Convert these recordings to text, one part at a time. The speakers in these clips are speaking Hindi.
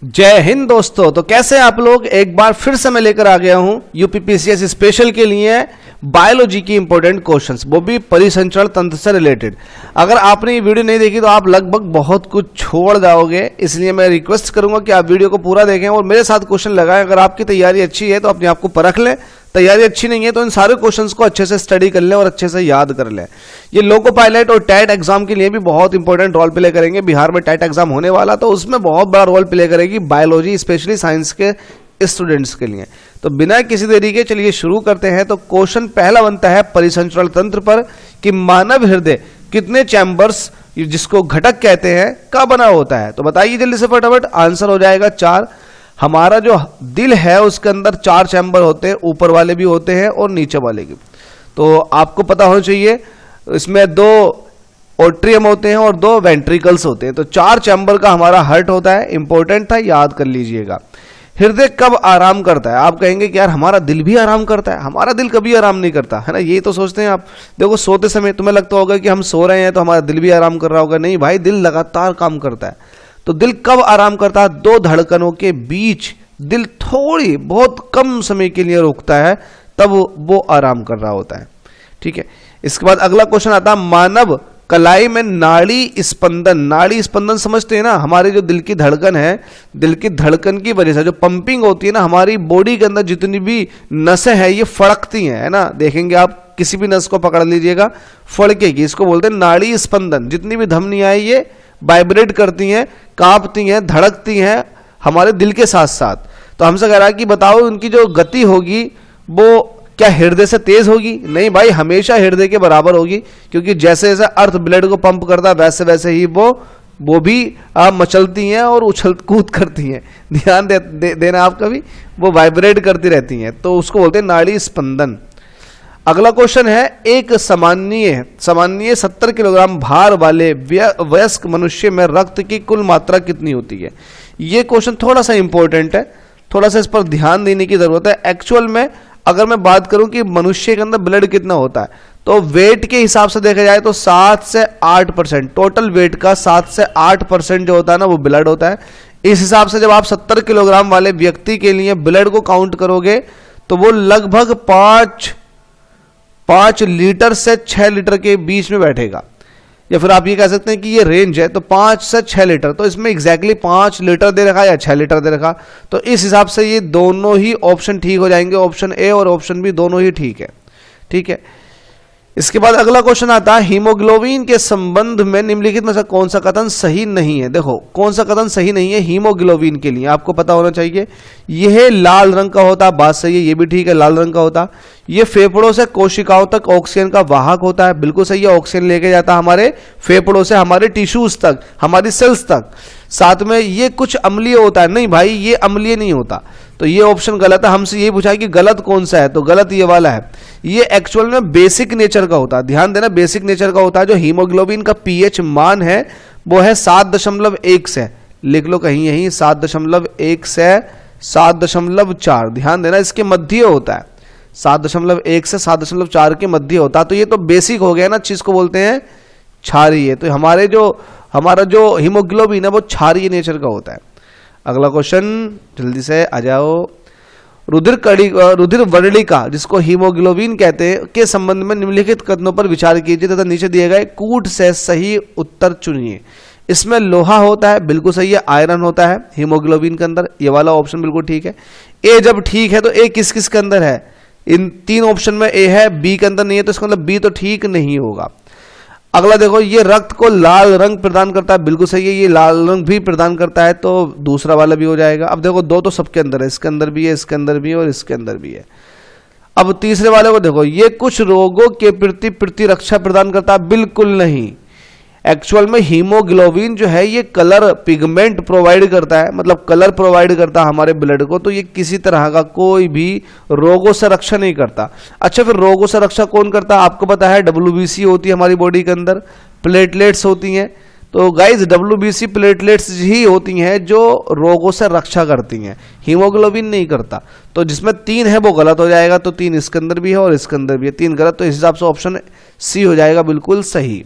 जय हिंद दोस्तों। तो कैसे आप लोग, एक बार फिर से मैं लेकर आ गया हूं यूपीपीसीएस स्पेशल के लिए बायोलॉजी की इंपॉर्टेंट क्वेश्चंस, वो भी परिसंचरण तंत्र से रिलेटेड। अगर आपने ये वीडियो नहीं देखी तो आप लगभग बहुत कुछ छोड़ जाओगे, इसलिए मैं रिक्वेस्ट करूंगा कि आप वीडियो को पूरा देखें और मेरे साथ क्वेश्चन लगाएं। अगर आपकी तैयारी अच्छी है तो अपने आप को परख लें, तैयारी अच्छी नहीं है तो इन सारे क्वेश्चंस को अच्छे से स्टडी कर लें और अच्छे से याद कर लें। ये लोको पायलट और टैट एग्जाम के लिए भी बहुत इंपॉर्टेंट रोल प्ले करेंगे। बिहार में टैट एग्जाम होने वाला तो उसमें बहुत बड़ा रोल प्ले करेगी बायोलॉजी, स्पेशली साइंस के स्टूडेंट्स के लिए। तो बिना किसी देरी के चलिए शुरू करते हैं। तो क्वेश्चन पहला बनता है परिसंचरण तंत्र पर कि मानव हृदय कितने चैम्बर्स, जिसको घटक कहते हैं, का बना होता है। तो बताइए जल्दी से फटाफट। आंसर हो जाएगा 4। हमारा जो दिल है उसके अंदर 4 चैम्बर होते हैं, ऊपर वाले भी होते हैं और नीचे वाले भी। तो आपको पता होना चाहिए इसमें 2 ओट्रियम होते हैं और 2 वेंट्रिकल्स होते हैं। तो 4 चैम्बर का हमारा हार्ट होता है। इंपॉर्टेंट था, याद कर लीजिएगा। हृदय कब आराम करता है? आप कहेंगे कि यार हमारा दिल भी आराम करता है। हमारा दिल कभी आराम नहीं करता है ना, ये तो सोचते हैं आप। देखो सोते समय तुम्हें लगता होगा कि हम सो रहे हैं तो हमारा दिल भी आराम कर रहा होगा। नहीं भाई, दिल लगातार काम करता है। तो दिल कब आराम करता है? 2 धड़कनों के बीच दिल थोड़ी बहुत कम समय के लिए रुकता है, तब वो आराम कर रहा होता है। ठीक है। इसके बाद अगला क्वेश्चन आता है मानव कलाई में नाड़ी स्पंदन। नाड़ी स्पंदन समझते हैं ना, हमारे जो दिल की धड़कन है, दिल की धड़कन की वजह से जो पंपिंग होती है ना, हमारी बॉडी के अंदर जितनी भी नसें हैं ये फड़कती हैं, है ना। देखेंगे आप किसी भी नस को पकड़ लीजिएगा, फड़केगी। इसको बोलते हैं नाड़ी स्पंदन। जितनी भी धमनियां ये वाइब्रेट करती हैं, कांपती हैं, धड़कती हैं हमारे दिल के साथ साथ। तो हमसे कह रहा है कि बताओ उनकी जो गति होगी वो क्या हृदय से तेज होगी? नहीं भाई, हमेशा हृदय के बराबर होगी, क्योंकि जैसे जैसे अर्थ ब्लड को पंप करता है वैसे वैसे ही वो भी मचलती हैं और उछल कूद करती हैं। ध्यान देना आप, कभी वो वाइब्रेट करती रहती हैं। तो उसको बोलते हैं नाड़ी स्पंदन। अगला क्वेश्चन है एक सामान्य 70 किलोग्राम भार वाले वयस्क मनुष्य में रक्त की कुल मात्रा कितनी होती है? ये क्वेश्चन थोड़ा सा इंपॉर्टेंट है, थोड़ा सा इस पर ध्यान देने की जरूरत है। एक्चुअल में अगर मैं बात करूं कि मनुष्य के अंदर ब्लड कितना होता है, तो वेट के हिसाब से देखा जाए तो 7 से 8%, टोटल वेट का 7 से 8% जो होता है ना, वो ब्लड होता है। इस हिसाब से जब आप 70 किलोग्राम वाले व्यक्ति के लिए ब्लड को काउंट करोगे तो वो लगभग 5 लीटर से 6 लीटर के बीच में बैठेगा, या फिर आप ये कह सकते हैं कि ये रेंज है तो 5 से 6 लीटर। तो इसमें एग्जैक्टली 5 लीटर दे रखा या 6 लीटर दे रखा, तो इस हिसाब से ये दोनों ही ऑप्शन ठीक हो जाएंगे। ऑप्शन ए और ऑप्शन बी दोनों ही ठीक है। ठीक है। इसके बाद अगला क्वेश्चन आता है हीमोग्लोबिन के संबंध में निम्नलिखित में से कौन सा कथन सही नहीं है? देखो कौन सा कथन सही नहीं है हीमोग्लोबिन के लिए, आपको पता होना चाहिए। यह लाल रंग का होता है, बात सही है, ये भी ठीक है, लाल रंग का होता। ये फेफड़ों से कोशिकाओं तक ऑक्सीजन का वाहक होता है, बिल्कुल सही है। ऑक्सीजन लेके जाता है हमारे फेफड़ों से हमारे टिश्यूज तक, हमारी सेल्स तक। साथ में ये कुछ अम्लीय होता है। नहीं भाई, ये अम्लीय नहीं होता, तो ये ऑप्शन गलत है। हमसे ये पूछा कि गलत कौन सा है, तो गलत ये वाला है। ये एक्चुअल में बेसिक नेचर का होता है। ध्यान देना, बेसिक नेचर का होता है। जो हीमोग्लोबिन का पीएच मान है वो है 7.1 से, लिख लो कहीं यहीं, 7.1 से 7.4। ध्यान देना, इसके मध्य होता है, 7.1 से 7.4 के मध्य होता है। तो ये तो बेसिक हो गया ना, चीज को बोलते हैं क्षारीय। तो हमारा जो हीमोग्लोबिन है वो क्षारीय नेचर का होता है। अगला क्वेश्चन जल्दी से आ जाओ। रुधिर वर्णिका, जिसको हीमोग्लोबिन कहते हैं, के संबंध में निम्नलिखित कथनों पर विचार कीजिए तथा नीचे दिए गए कूट से सही उत्तर चुनिए। इसमें लोहा होता है, बिल्कुल सही है। आयरन होता है हीमोग्लोबिन के अंदर, ये वाला ऑप्शन बिल्कुल ठीक है। ए जब ठीक है तो ए किस किस के अंदर है? इन 3 ऑप्शन में ए है, बी के अंदर नहीं है, तो इसका मतलब बी तो ठीक नहीं होगा। अगला देखो, ये रक्त को लाल रंग प्रदान करता है, बिल्कुल सही है, ये लाल रंग भी प्रदान करता है, तो दूसरा वाला भी हो जाएगा। अब देखो 2 तो सबके अंदर है, इसके अंदर भी है, इसके अंदर भी है और इसके अंदर भी है। अब तीसरे वाले को देखो, ये कुछ रोगों के प्रति प्रतिरक्षा प्रदान करता है, बिल्कुल नहीं। एक्चुअल में हीमोग्लोबिन जो है ये कलर पिगमेंट प्रोवाइड करता है, मतलब कलर प्रोवाइड करता है हमारे ब्लड को। तो ये किसी तरह का कोई भी रोगों से रक्षा नहीं करता। अच्छा, फिर रोगों से रक्षा कौन करता है? आपको पता है WBC होती है हमारी बॉडी के अंदर, प्लेटलेट्स होती हैं। तो गाइज WBC प्लेटलेट्स ही होती हैं जो रोगों से रक्षा करती हैं, हीमोग्लोबिन नहीं करता। तो जिसमें 3 है वो गलत हो जाएगा, तो 3 इसके अंदर भी है और इसके अंदर भी है, 3 गलत। तो इस हिसाब से ऑप्शन सी हो जाएगा बिल्कुल सही।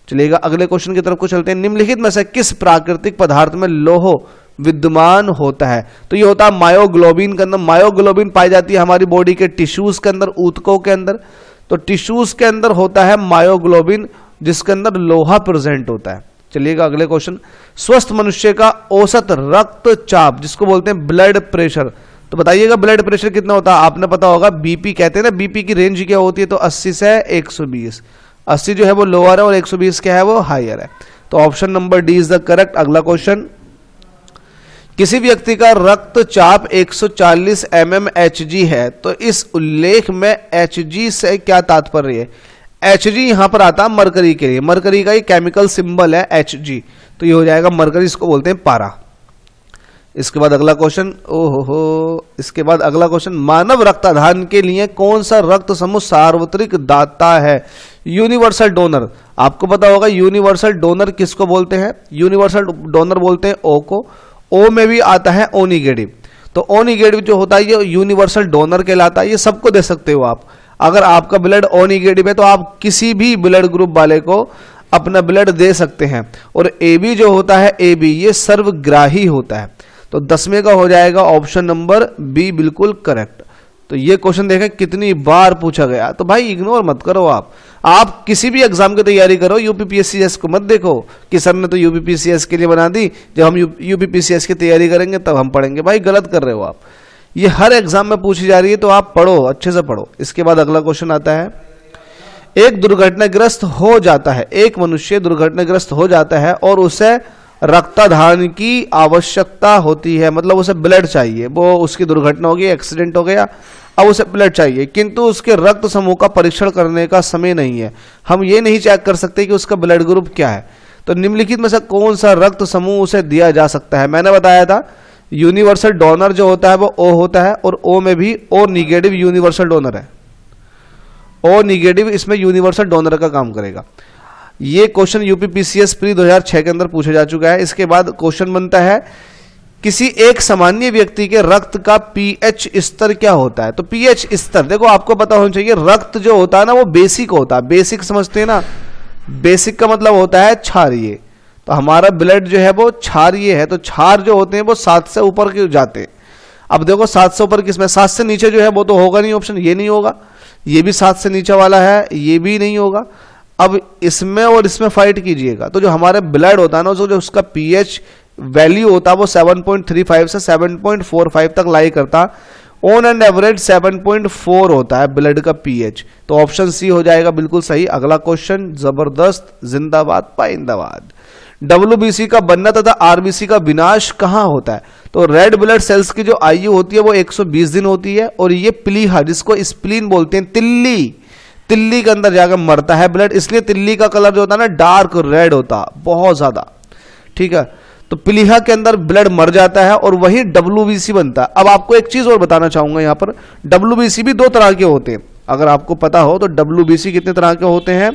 चलिएगा अगले क्वेश्चन की तरफ को चलते हैं। निम्नलिखित में से किस प्राकृतिक पदार्थ में लौह विद्यमान होता है। तो ये होता है मायोग्लोबिन के अंदर। मायोग्लोबिन पाई जाती है हमारी बॉडी के टिश्यूज के अंदर, ऊतकों के अंदर। तो टिश्यूज के अंदर होता है मायोग्लोबिन, जिसके अंदर लोहा प्रेजेंट होता है। चलिएगा अगले क्वेश्चन। स्वस्थ मनुष्य का औसत रक्तचाप, जिसको बोलते हैं ब्लड प्रेशर, तो बताइएगा ब्लड प्रेशर कितना होता है। आपने पता होगा बीपी कहते हैं ना, बीपी की रेंज क्या होती है, तो 80 से 120। 80 जो है वो लोअर है और 120 क्या है वो हायर है। तो option number D is the correct. अगला क्वेश्चन, किसी व्यक्ति का रक्तचाप 140 mmHg है, तो इस उल्लेख में Hg से क्या तात्पर्य है। Hg यहां पर आता है मरकरी के लिए, मरकरी का ही केमिकल सिंबल है Hg, तो ये हो जाएगा मरकरी, इसको बोलते हैं पारा। इसके बाद अगला क्वेश्चन, इसके बाद अगला क्वेश्चन, मानव रक्ताधान के लिए कौन सा रक्त समूह सार्वत्रिक दाता है। यूनिवर्सल डोनर, आपको पता होगा यूनिवर्सल डोनर किसको बोलते हैं। यूनिवर्सल डोनर बोलते हैं ओ को। ओ में भी आता है ओ निगेटिव, तो ओ निगेटिव जो होता है ये यूनिवर्सल डोनर कहलाता है। ये सबको दे सकते हो आप। अगर आपका ब्लड ओ निगेटिव है तो आप किसी भी ब्लड ग्रुप वाले को अपना ब्लड दे सकते हैं। और ए बी जो होता है, ए बी ये सर्वग्राही होता है। तो 10वें का हो जाएगा ऑप्शन नंबर बी बिल्कुल करेक्ट। तो ये क्वेश्चन देखें कितनी बार पूछा गया, तो भाई इग्नोर मत करो। आप किसी भी एग्जाम की तैयारी करो, यूपीपीएससीएस को मत देखो कि सर ने तो यूपीपीसीएस के लिए बना दी, जब हम यूपीपीसीएस की तैयारी करेंगे तब हम पढ़ेंगे। भाई गलत कर रहे हो आप। ये हर एग्जाम में पूछी जा रही है, तो आप पढ़ो, अच्छे से पढ़ो। इसके बाद अगला क्वेश्चन आता है, एक दुर्घटनाग्रस्त हो जाता है, एक मनुष्य दुर्घटनाग्रस्त हो जाता है और उसे रक्तदान की आवश्यकता होती है, मतलब उसे ब्लड चाहिए। वो उसकी दुर्घटना हो गई, एक्सीडेंट हो गया, अब उसे ब्लड चाहिए, किंतु उसके रक्त समूह का परीक्षण करने का समय नहीं है। हम ये नहीं चेक कर सकते कि उसका ब्लड ग्रुप क्या है। तो निम्नलिखित में से कौन सा रक्त समूह उसे दिया जा सकता है। मैंने बताया था यूनिवर्सल डोनर जो होता है वो ओ होता है, और ओ में भी ओ निगेटिव यूनिवर्सल डोनर है। ओ निगेटिव इसमें यूनिवर्सल डोनर का काम करेगा। ये क्वेश्चन यूपीपीसीएस प्री 2006 के अंदर पूछा जा चुका है। इसके बाद क्वेश्चन बनता है, किसी एक सामान्य व्यक्ति के रक्त का पीएच स्तर क्या होता है। तो पीएच स्तर देखो आपको पता होना चाहिए। रक्त जो होता है ना वो बेसिक होता है। बेसिक समझते हैं ना, बेसिक का मतलब होता है क्षारीय। तो हमारा ब्लड जो है वो क्षारीय है, तो क्षार जो होते हैं वो 7 से ऊपर के जाते हैं। अब देखो 7 से ऊपर किसमें, 7 से नीचे जो है वो तो होगा नहीं ऑप्शन, ये नहीं होगा, ये भी 7 से नीचे वाला है, ये भी नहीं होगा। अब इसमें और इसमें फाइट कीजिएगा। तो जो हमारे ब्लड होता है ना, जो उसका पीएच वैल्यू होता है वो 7.35 से 7.45 तक लाई करता। ऑन एंड एवरेज 7.4 होता है ब्लड का पीएच। तो ऑप्शन सी हो जाएगा बिल्कुल सही। अगला क्वेश्चन, जबरदस्त, जिंदाबाद पाइंदाबाद। डब्ल्यूबीसी का बनना तथा आरबीसी का विनाश कहां होता है। तो रेड ब्लड सेल्स की जो आयु होती है वो 120 दिन होती है, और ये प्लीहा जिसको स्प्लीन बोलते हैं, तिल्ली के अंदर जाकर मरता है ब्लड, इसलिए तिल्ली का कलर जो होता है ना डार्क रेड होता है बहुत ज्यादा। ठीक है, तो प्लीहा के अंदर ब्लड मर जाता है और वही डब्ल्यूबीसी बनता है। अब आपको एक चीज और बताना चाहूंगा, यहाँ पर डब्ल्यूबीसी भी 2 तरह के होते हैं। अगर आपको पता हो तो डब्ल्यूबीसी कितने तरह के होते हैं,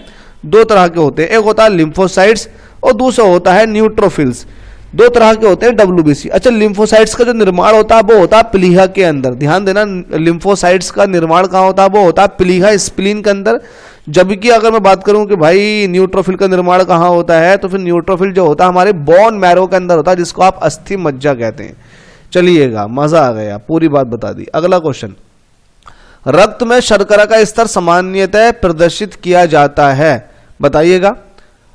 2 तरह के होते हैं। एक होता है लिम्फोसाइट्स और दूसरा होता है न्यूट्रोफिल्स। 2 तरह के होते हैं डब्ल्यूबीसी। अच्छा, लिम्फोसाइट्स का जो निर्माण होता है वो होता है प्लीहा के अंदर। ध्यान देना, लिम्फोसाइट्स का निर्माण कहाँ होता है, वो होता है प्लीहा स्प्लीन के अंदर। जबकि अगर मैं बात करूं कि भाई न्यूट्रोफिल का निर्माण कहाँ होता है, तो फिर न्यूट्रोफिल जो होता है हमारे बोन मैरो के अंदर होता है, जिसको आप अस्थि मज्जा कहते हैं। चलिएगा, मजा आ गया, पूरी बात बता दी। अगला क्वेश्चन, रक्त में शर्करा का स्तर सामान्यतः प्रदर्शित किया जाता है, बताइएगा।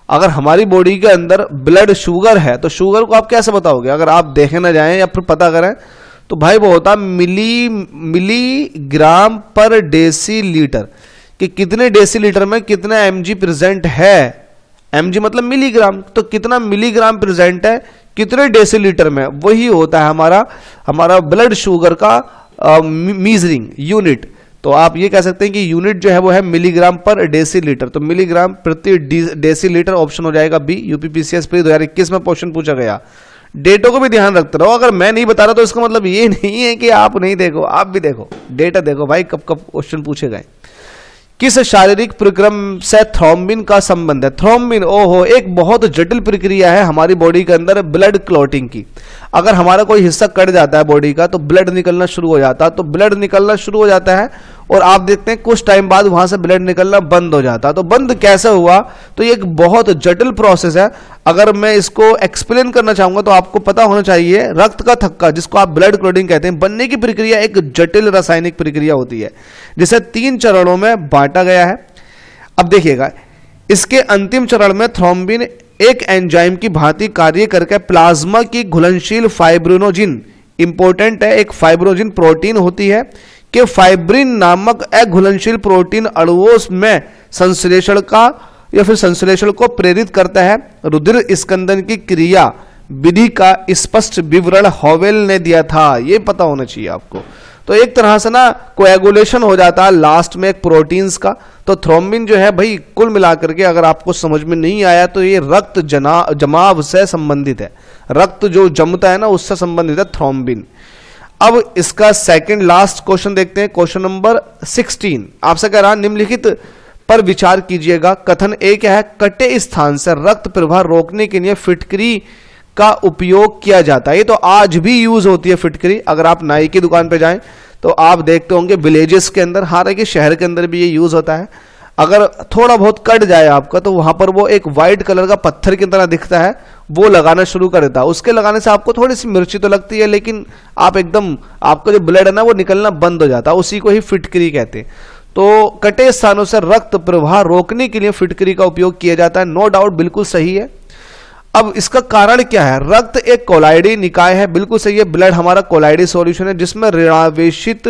अगर हमारी बॉडी के अंदर ब्लड शुगर है तो शुगर को आप कैसे बताओगे। अगर आप देखे ना जाएं या फिर पता करें तो भाई वो होता मिलीग्राम पर डेसीलीटर, कि कितने डेसीलीटर में कितना एमजी प्रेजेंट है। एमजी मतलब मिलीग्राम, तो कितना मिलीग्राम प्रेजेंट है कितने डेसीलीटर में, वही होता है हमारा ब्लड शुगर का मीजरिंग यूनिट। तो आप ये कह सकते हैं कि यूनिट जो है वो है मिलीग्राम पर डेसीलीटर। तो मिलीग्राम प्रति डेसीलीटर ऑप्शन हो जाएगा बी। यूपीपीसीएस प्री 2021 में क्वेश्चन पूछा गया। डेटो को भी ध्यान रखते रहो। अगर मैं नहीं बता रहा तो इसका मतलब ये नहीं है कि आप नहीं देखो, आप भी देखो, डेटा देखो भाई, कब कब क्वेश्चन पूछे गए। किस शारीरिक प्रक्रम से थ्रोम्बिन का संबंध है। थ्रोम्बिन, ओहो, एक बहुत जटिल प्रक्रिया है हमारी बॉडी के अंदर ब्लड क्लॉटिंग की। अगर हमारा कोई हिस्सा कट जाता है बॉडी का तो ब्लड निकलना शुरू हो जाता है। तो ब्लड निकलना शुरू हो जाता है और आप देखते हैं कुछ टाइम बाद वहां से ब्लड निकलना बंद हो जाता है। तो बंद कैसे हुआ, तो ये एक बहुत जटिल प्रोसेस है। अगर मैं इसको एक्सप्लेन करना चाहूंगा तो आपको पता होना चाहिए, रक्त का थक्का जिसको आप ब्लड क्लॉटिंग कहते हैं, बनने की प्रक्रिया एक जटिल रासायनिक प्रक्रिया होती है जिसे 3 चरणों में बांटा गया है। अब देखिएगा, इसके अंतिम चरण में थ्रोम्बिन एक एंजाइम की भांति कार्य करके प्लाज्मा की घुलनशील फाइब्रिनोजिन, इंपॉर्टेंट है, एक फाइब्रोजिन प्रोटीन होती है कि फाइब्रिन नामक अघुलनशील प्रोटीन अणुओं में संश्लेषण का या फिर संश्लेषण को प्रेरित करता है। रुधिर स्कंदन की क्रिया विधि का स्पष्ट विवरण हॉवेल ने दिया था, ये पता होना चाहिए आपको। तो एक तरह से ना कोएगुलेशन हो जाता है लास्ट में एक प्रोटीन्स का। तो थ्रोम्बिन जो है भाई, कुल मिलाकर के अगर आपको समझ में नहीं आया तो ये रक्त जमाव से संबंधित है, रक्त जो जमता है ना उससे संबंधित है थ्रोम्बिन। अब इसका सेकंड लास्ट क्वेश्चन देखते हैं, क्वेश्चन नंबर 16 आपसे कह रहा निम्नलिखित पर विचार कीजिएगा। कथन ए क्या है, कटे स्थान से रक्त प्रवाह रोकने के लिए फिटकरी का उपयोग किया जाता है। ये तो आज भी यूज होती है फिटकरी। अगर आप नाई की दुकान पे जाएं तो आप देखते होंगे विलेजेस के अंदर, हालांकि शहर के अंदर भी ये यूज होता है। अगर थोड़ा बहुत कट जाए आपका तो वहां पर वो एक वाइट कलर का पत्थर की तरह दिखता है, वो लगाना शुरू कर देता है। उसके लगाने से आपको थोड़ी सी मिर्ची तो लगती है, लेकिन आप एकदम, आपका जो ब्लड है ना वो निकलना बंद हो जाता है, उसी को ही फिटकरी कहते हैं। तो कटे स्थानों से रक्त प्रवाह रोकने के लिए फिटकरी का उपयोग किया जाता है, नो डाउट, बिल्कुल सही है। अब इसका कारण क्या है, रक्त एक कोलाइडी निकाय है, बिल्कुल सही है। ब्लड हमारा कोलाइडी सॉल्यूशन है जिसमें ऋणावेशित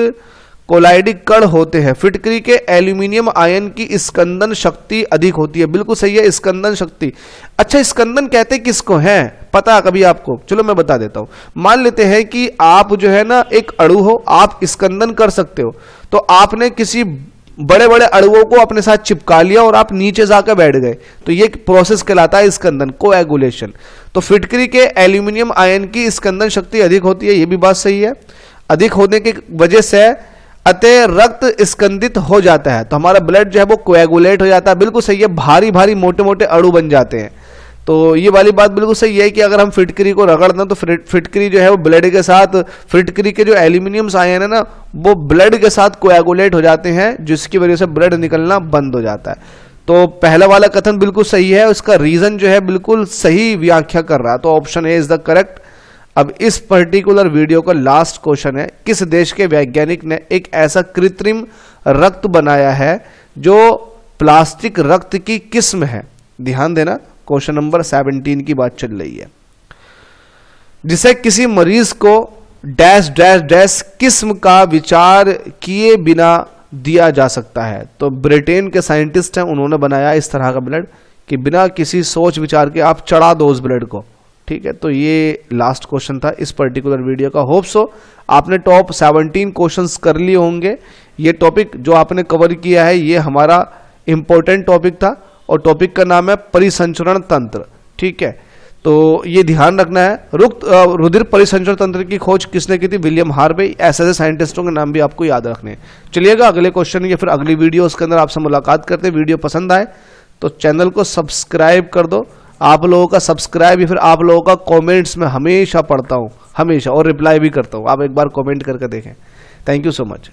कोलाइडी कण होते हैं। फिटकरी के एल्यूमिनियम आयन की स्कंदन शक्ति अधिक होती है, बिल्कुल सही है, स्कंदन शक्ति। अच्छा, स्कंदन कहते किसको है, पता कभी आपको? चलो मैं बता देता हूं। मान लेते हैं कि आप जो है ना एक अणु हो, आप स्कंदन कर सकते हो, तो आपने किसी बड़े बड़े अणुओं को अपने साथ चिपका लिया और आप नीचे जाकर बैठ गए, तो ये प्रोसेस कहलाता है स्कंदन, कोएगुलेशन। तो फिटकरी के एल्यूमिनियम आयन की स्कंदन शक्ति अधिक होती है, ये भी बात सही है। अधिक होने की वजह से अतः रक्त स्कंदित हो जाता है, तो हमारा ब्लड जो है वो कोएगुलेट हो जाता है, बिल्कुल सही है। भारी भारी मोटे मोटे अणु बन जाते हैं, तो ये वाली बात बिल्कुल सही है कि अगर हम फिटकरी को रगड़ दें तो फिटकरी जो है वो ब्लड के साथ, फिटकरी के जो एल्यूमिनियम आयन है ना वो ब्लड के साथ कोएगुलेट हो जाते हैं, जिसकी वजह से ब्लड निकलना बंद हो जाता है। तो पहला वाला कथन बिल्कुल सही है, उसका रीजन जो है बिल्कुल सही व्याख्या कर रहा है, तो option A is the correct. अब इस पर्टिकुलर वीडियो का लास्ट क्वेश्चन है, किस देश के वैज्ञानिक ने एक ऐसा कृत्रिम रक्त बनाया है जो प्लास्टिक रक्त की किस्म है? ध्यान देना, क्वेश्चन नंबर 17 की बात चल रही है, जिसे किसी मरीज को डैश डैश डैश किस्म का विचार किए बिना दिया जा सकता है। तो ब्रिटेन के साइंटिस्ट हैं, उन्होंने बनाया इस तरह का ब्लड कि बिना किसी सोच विचार के आप चढ़ा दो उस ब्लड को, ठीक है। तो ये लास्ट क्वेश्चन था इस पर्टिकुलर वीडियो का। होप सो आपने टॉप 17 क्वेश्चंस कर लिए होंगे। ये टॉपिक जो आपने कवर किया है ये हमारा इंपॉर्टेंट टॉपिक था और टॉपिक का नाम है परिसंचरण तंत्र, ठीक है। तो ये ध्यान रखना है, रुधिर परिसंचरण तंत्र की खोज किसने की थी? William Harvey. ऐसे साइंटिस्टों के नाम भी आपको याद रखने हैं। चलिएगा अगले क्वेश्चन या फिर अगली वीडियो के अंदर आपसे मुलाकात करते हैं। वीडियो पसंद आए तो चैनल को सब्सक्राइब कर दो। आप लोगों का सब्सक्राइब या फिर आप लोगों का कमेंट्स में हमेशा पढ़ता हूँ, हमेशा, और रिप्लाई भी करता हूँ। आप एक बार कमेंट करके देखें। Thank you so much.